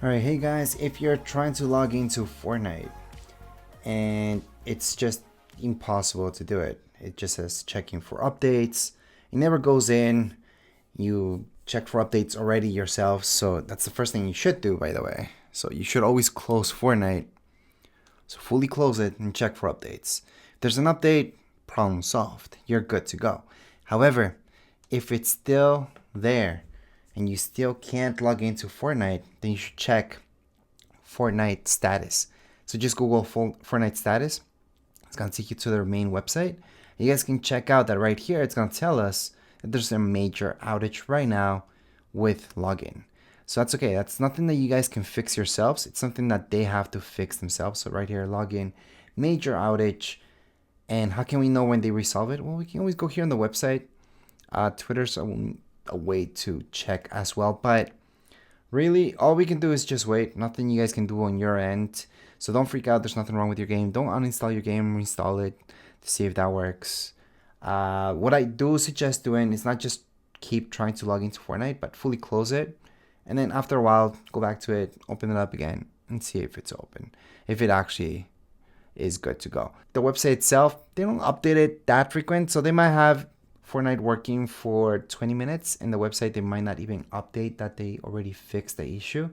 Alright, hey guys, if you're trying to log into Fortnite and it's just impossible to do it, it just says checking for updates, it never goes in, you check for updates already yourself, so that's the first thing you should do, by the way. So you should always close Fortnite, so fully close it and check for updates. If there's an update, problem solved, you're good to go. However, if it's still there, and you still can't log into Fortnite, then you should check Fortnite status. So just Google Fortnite status. It's going to take you to their main website. You guys can check out that right here. It's going to tell us that there's a major outage right now with login. So that's okay. That's nothing that you guys can fix yourselves. It's something that they have to fix themselves. So right here, login, major outage. And how can we know when they resolve it? Well, we can always go here on the website. Twitter's a way to check as well, but really all we can do is just wait. Nothing you guys can do on your end, so don't freak out. There's nothing wrong with your game. Don't uninstall your game, reinstall it to see if that works. What I do suggest doing is not just keep trying to log into Fortnite, but fully close it, and then after a while go back to it, open it up again, and see if it's open, if it actually is good to go. The website itself, they don't update it that frequent, so they might have Fortnite working for 20 minutes, and the website they might not even update that they already fixed the issue.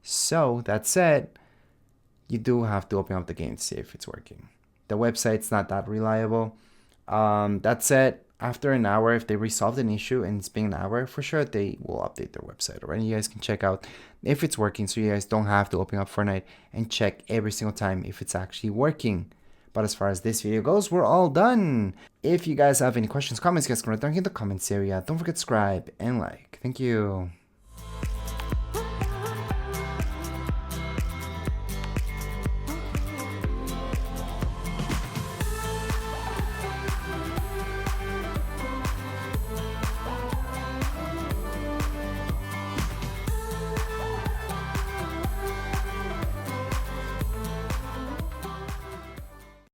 So that said, you do have to open up the game to see if it's working. The website's not that reliable. That said, after an hour, if they resolved an issue and it's been an hour, for sure they will update their website. Alright, you guys can check out if it's working, so you guys don't have to open up Fortnite and check every single time if it's actually working. But as far as this video goes, we're all done. If you guys have any questions, comments, guys can write down in the comments area. Don't forget to subscribe and like. Thank you.